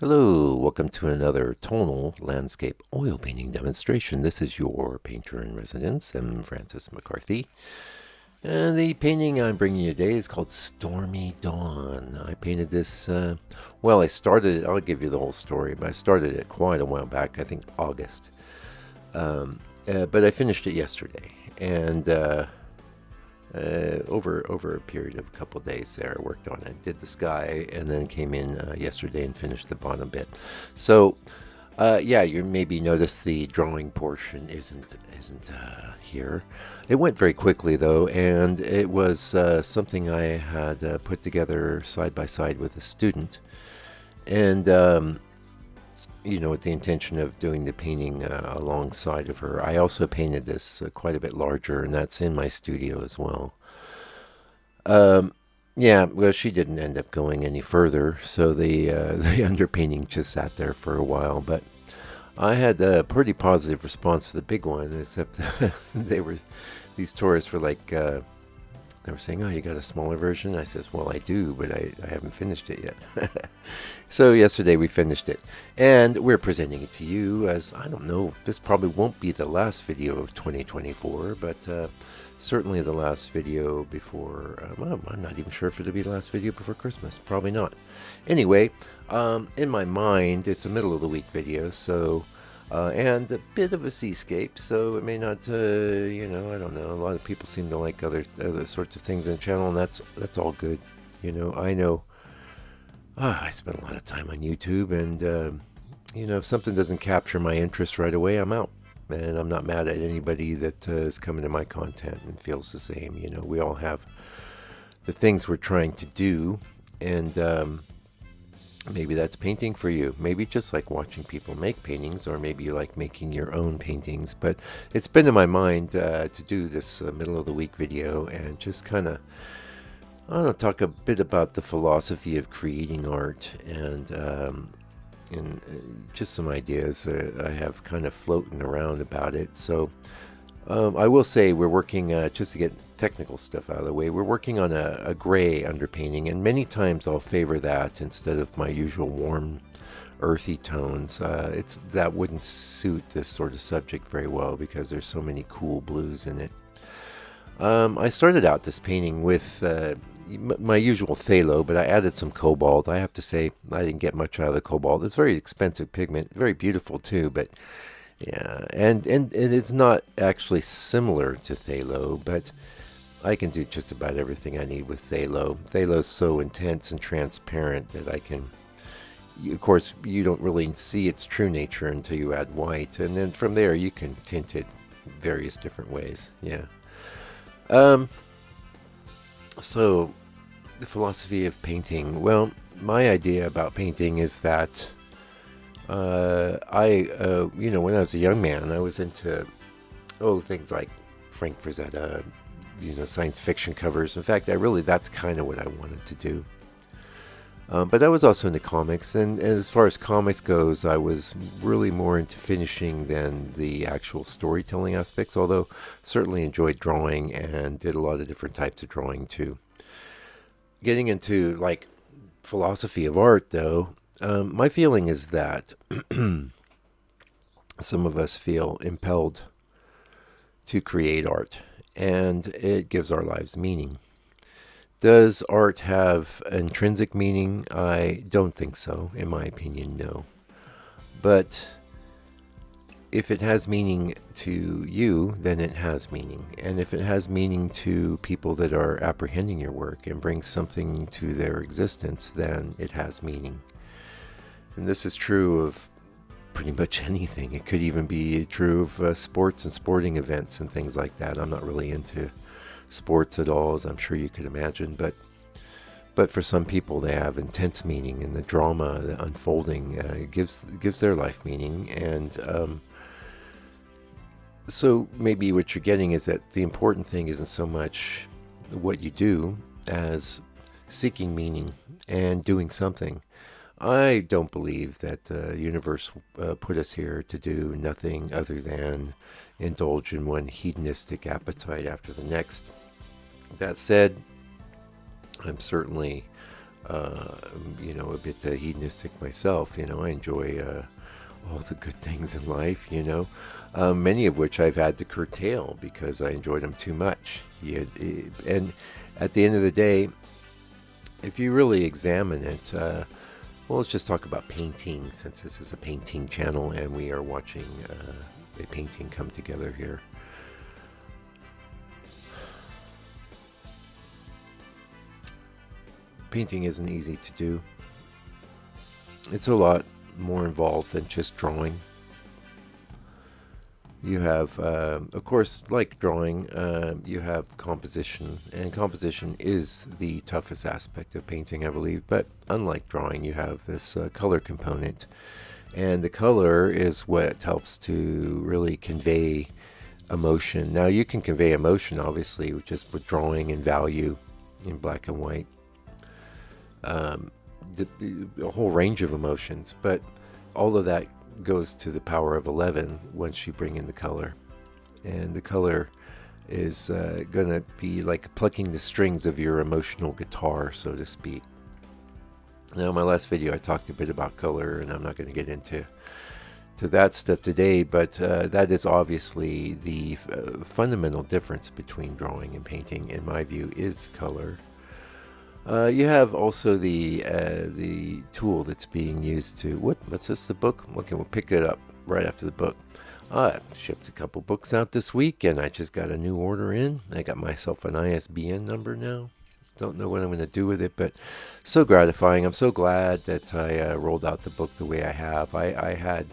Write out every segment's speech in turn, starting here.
Hello, welcome to another tonal landscape oil painting demonstration. This is your painter in residence, M. Francis McCarthy. And the painting I'm bringing you today is called Stormy Dawn. I painted this, I started it, I'll give you the whole story, but I started it quite a while back, I think August. But I finished it yesterday. And over a period of a couple of days there, I worked on it. Did the sky, and then came in yesterday and finished the bottom bit. So, yeah, you maybe noticed the drawing portion isn't here. It went very quickly though, and it was something I had put together side by side with a student, and with the intention of doing the painting alongside of her. I also painted this quite a bit larger, and that's in my studio as well. Um, yeah, well, she didn't end up going any further, so the the underpainting just sat there for a while. But I had a pretty positive response to the big one, except they were these tourists were like they were saying, "Oh, you got a smaller version?" I says, "Well, I do, but I haven't finished it yet." So yesterday we finished it, and we're presenting it to you as, I don't know, this probably won't be the last video of 2024, but certainly the last video before, well, I'm not even sure if it'll be the last video before Christmas. Probably not. Anyway, in my mind, it's a middle of the week video, so, and a bit of a seascape, so it may not, I don't know. A lot of people seem to like other sorts of things in the channel, and that's all good. I know I spend a lot of time on YouTube, and, if something doesn't capture my interest right away, I'm out. And I'm not mad at anybody that is coming to my content and feels the same. We all have the things we're trying to do, and maybe that's painting for you. Maybe just like watching people make paintings, or maybe you like making your own paintings. But it's been in my mind to do this middle of the week video and just kind of, I don't know, talk a bit about the philosophy of creating art, and just some ideas I have kind of floating around about it. So I will say we're working, just to get technical stuff out of the way, we're working on a gray underpainting, and many times I'll favor that instead of my usual warm, earthy tones. That wouldn't suit this sort of subject very well because there's so many cool blues in it. I started out this painting with my usual phthalo, but I added some cobalt. I have to say, I didn't get much out of the cobalt. It's very expensive pigment, very beautiful too, but yeah, and it's not actually similar to phthalo, but I can do just about everything I need with phthalo. Phthalo's so intense and transparent that I can, of course, you don't really see its true nature until you add white, and then from there you can tint it various different ways. Yeah. Um, so, the philosophy of painting. Well, my idea about painting is that when I was a young man, I was into, things like Frank Frazetta, science fiction covers. In fact, that's kind of what I wanted to do. But I was also into comics, and as far as comics goes, I was really more into finishing than the actual storytelling aspects, although certainly enjoyed drawing and did a lot of different types of drawing too. Getting into like philosophy of art, though, my feeling is that some of us feel impelled to create art, and it gives our lives meaning. Does art have intrinsic meaning? I don't think so. In my opinion, no. But if it has meaning to you, then it has meaning. And if it has meaning to people that are apprehending your work and brings something to their existence, then it has meaning. And this is true of pretty much anything. It could even be true of sports and sporting events and things like that. I'm not really into sports at all, as I'm sure you could imagine, but for some people they have intense meaning, and the drama, the unfolding, gives their life meaning. And so maybe what you're getting is that the important thing isn't so much what you do as seeking meaning and doing something. I don't believe that the universe put us here to do nothing other than indulge in one hedonistic appetite after the next. That said, I'm certainly uh, a bit hedonistic myself. I enjoy all the good things in life, many of which I've had to curtail because I enjoyed them too much. And at the end of the day, if you really examine it, well, let's just talk about painting since this is a painting channel and we are watching a painting come together here. Painting isn't easy to do. It's a lot more involved than just drawing. You have, of course, like drawing, you have composition, and composition is the toughest aspect of painting, I believe. But unlike drawing, you have this color component, and the color is what helps to really convey emotion. Now, you can convey emotion, obviously, just with drawing and value in black and white, um, a whole range of emotions, but all of that goes to the power of 11 once you bring in the color. And the color is going to be like plucking the strings of your emotional guitar, so to speak. Now, in my last video, I talked a bit about color, and I'm not going to get into that stuff today, but that is obviously the fundamental difference between drawing and painting, in my view, is color. You have also the tool that's being used to what's this, the book? Okay, we'll pick it up right after the book. I shipped a couple books out this week, and I just got a new order in. I got myself an ISBN number now. Don't know what I'm going to do with it, but so gratifying. I'm so glad that I rolled out the book the way I have. I had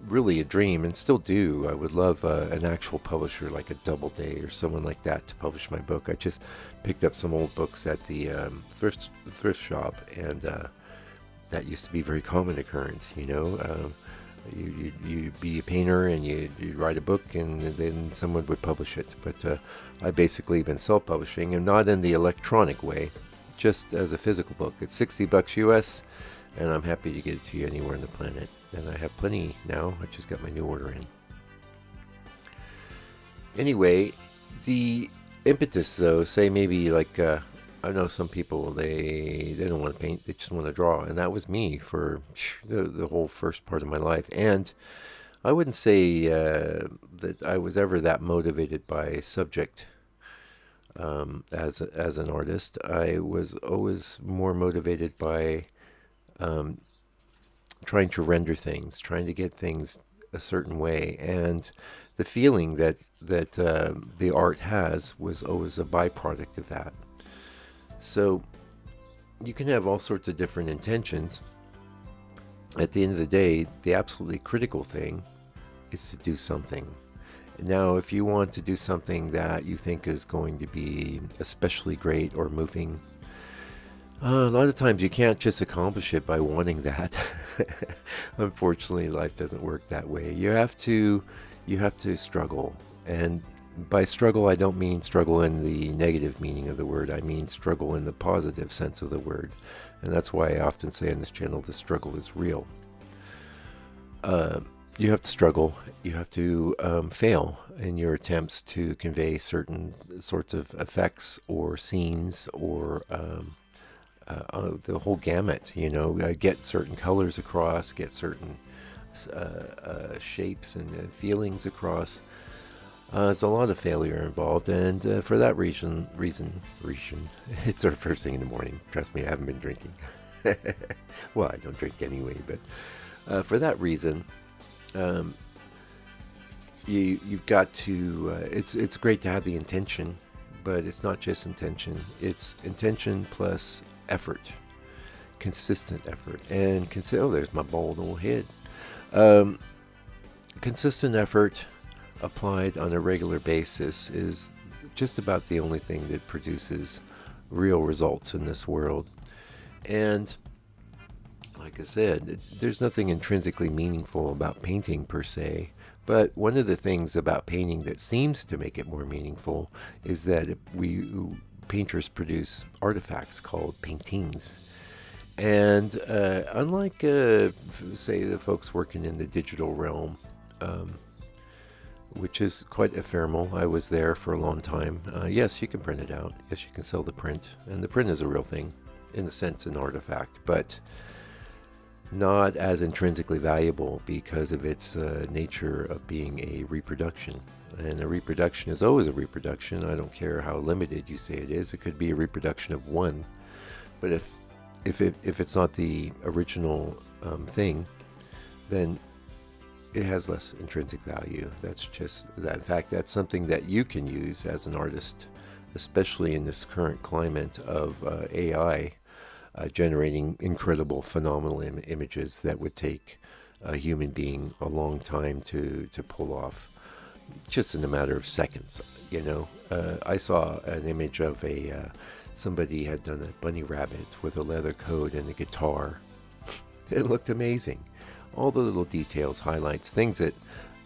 really a dream, and still do. I would love an actual publisher like a Doubleday or someone like that to publish my book. I just picked up some old books at the thrift shop, and that used to be a very common occurrence. You be a painter and you write a book, and then someone would publish it. But I basically been self-publishing, and not in the electronic way, just as a physical book. It's $60 US, and I'm happy to get it to you anywhere on the planet. And I have plenty now. I just got my new order in. Anyway, the impetus, though, say maybe like I know some people, they don't want to paint, they just want to draw, and that was me for the whole first part of my life. And I wouldn't say that I was ever that motivated by subject. As an artist, I was always more motivated by trying to render things, trying to get things a certain way, and the feeling that the art has was always a byproduct of that. So you can have all sorts of different intentions. At the end of the day, the absolutely critical thing is to do something. Now, if you want to do something that you think is going to be especially great or moving, a lot of times you can't just accomplish it by wanting that. Unfortunately, life doesn't work that way. You have to struggle. And by struggle, I don't mean struggle in the negative meaning of the word. I mean struggle in the positive sense of the word. And that's why I often say on this channel, the struggle is real. You have to struggle. You have to fail in your attempts to convey certain sorts of effects or scenes or the whole gamut, get certain colors across, get certain shapes and feelings across. There's a lot of failure involved, and for that reason, it's our first thing in the morning. Trust me, I haven't been drinking. Well, I don't drink anyway, but for that reason, you've got to. It's great to have the intention, but it's not just intention. It's intention plus effort, consistent effort, and there's my bald old head. Consistent effort applied on a regular basis is just about the only thing that produces real results in this world. And like I said, there's nothing intrinsically meaningful about painting per se, but one of the things about painting that seems to make it more meaningful is that painters produce artifacts called paintings. And unlike, say, the folks working in the digital realm, which is quite ephemeral. I was there for a long time. Yes, you can print it out. Yes, you can sell the print. And the print is a real thing. in a sense, an artifact, but not as intrinsically valuable because of its nature of being a reproduction. And a reproduction is always a reproduction. I don't care how limited you say it is. It could be a reproduction of one. But if it's not the original thing, then it has less intrinsic value. That's just that. In fact, that's something that you can use as an artist, especially in this current climate of AI generating incredible, phenomenal images that would take a human being a long time to pull off, just in a matter of seconds. I saw an image of somebody had done a bunny rabbit with a leather coat and a guitar. It looked amazing. All the little details, highlights, things that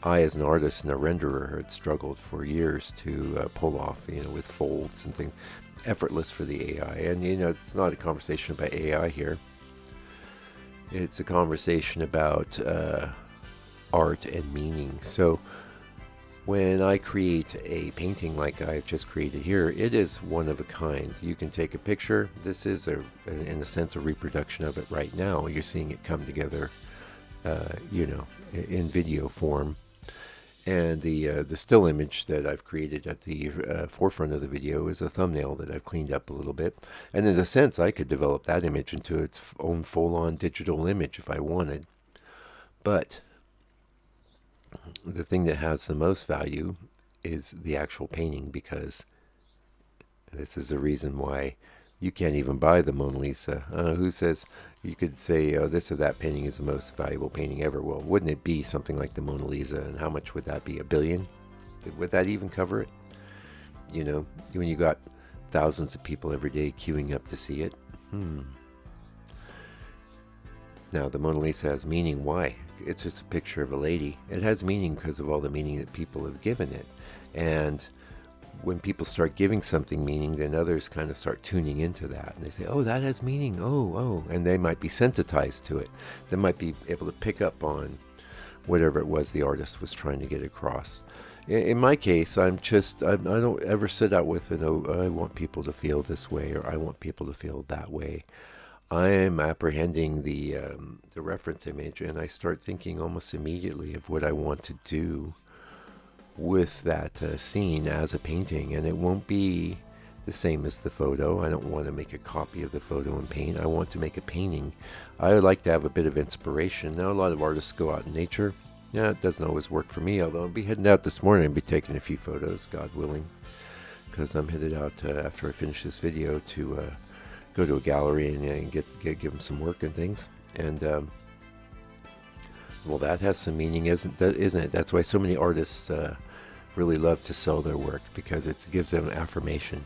I, as an artist and a renderer, had struggled for years to pull off, with folds and things. Effortless for the AI. And, it's not a conversation about AI here. It's a conversation about art and meaning. So when I create a painting like I've just created here, it is one of a kind. You can take a picture. This is, in a sense, a reproduction of it right now. You're seeing it come together, in video form. And the still image that I've created at the forefront of the video is a thumbnail that I've cleaned up a little bit. And in a sense, I could develop that image into its own full-on digital image if I wanted. But the thing that has the most value is the actual painting, because this is the reason why you can't even buy the Mona Lisa. Who says you could say, oh, this or that painting is the most valuable painting ever? Well, wouldn't it be something like the Mona Lisa? And how much would that be? $1 billion? Would that even cover it? When you got thousands of people every day queuing up to see it. Now, the Mona Lisa has meaning. Why? It's just a picture of a lady. It has meaning because of all the meaning that people have given it. And when people start giving something meaning, then others kind of start tuning into that. And they say, oh, that has meaning. Oh. And they might be sensitized to it. They might be able to pick up on whatever it was the artist was trying to get across. In my case, I don't ever set out with, I want people to feel this way, or I want people to feel that way. I am apprehending the reference image, and I start thinking almost immediately of what I want to do with that scene as a painting, and it won't be the same as the photo. I don't want to make a copy of the photo and paint. I want to make a painting. I would like to have a bit of inspiration. Now, a lot of artists go out in nature. Yeah, it doesn't always work for me, although I'll be heading out this morning and be taking a few photos, God willing, because I'm headed out after I finish this video to go to a gallery and give them some work and things. And well, that has some meaning, isn't it? That's why so many artists really love to sell their work, because it gives them affirmation,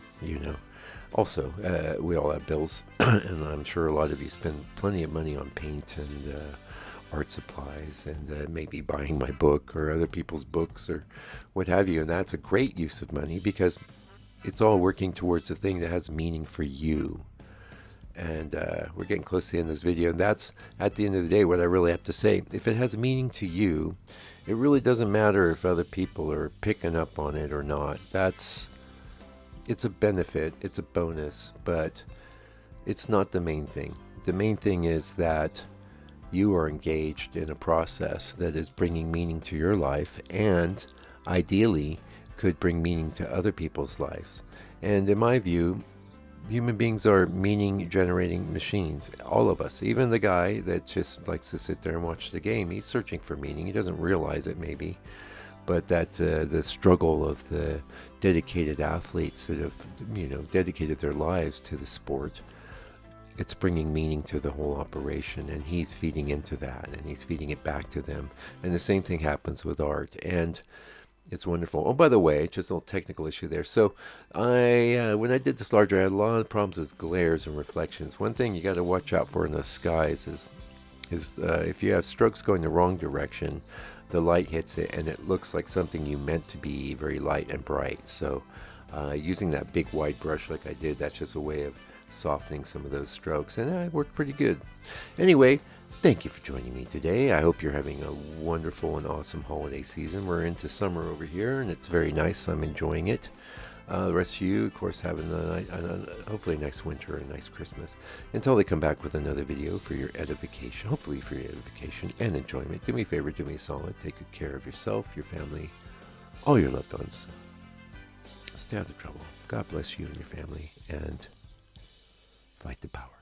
Also, we all have bills, and I'm sure a lot of you spend plenty of money on paint and art supplies, and maybe buying my book or other people's books or what have you. And that's a great use of money, because it's all working towards a thing that has meaning for you. And we're getting close to the end of this video, and that's, at the end of the day, what I really have to say. If it has meaning to you, it really doesn't matter if other people are picking up on it or not. It's a benefit, it's a bonus, but it's not the main thing. The main thing is that you are engaged in a process that is bringing meaning to your life, and ideally could bring meaning to other people's lives. And in my view, human beings are meaning-generating machines. All of us. Even the guy that just likes to sit there and watch the game, he's searching for meaning. He doesn't realize it, maybe. But that the struggle of the dedicated athletes that have, dedicated their lives to the sport, it's bringing meaning to the whole operation. And he's feeding into that, and he's feeding it back to them. And the same thing happens with art. And it's wonderful. Oh, by the way, just a little technical issue there. So when I did this larger, I had a lot of problems with glares and reflections. One thing you got to watch out for in the skies is if you have strokes going the wrong direction, the light hits it and it looks like something you meant to be very light and bright. So using that big wide brush like I did, that's just a way of softening some of those strokes, and it worked pretty good. Anyway, thank you for joining me today. I hope you're having a wonderful and awesome holiday season. We're into summer over here, and it's very nice. I'm enjoying it. The rest of you, of course, having hopefully a nice winter and a nice Christmas. Until they come back with another video for your edification, hopefully for your edification and enjoyment. Do me a favor, do me a solid. Take good care of yourself, your family, all your loved ones. Stay out of trouble. God bless you and your family, and fight the power.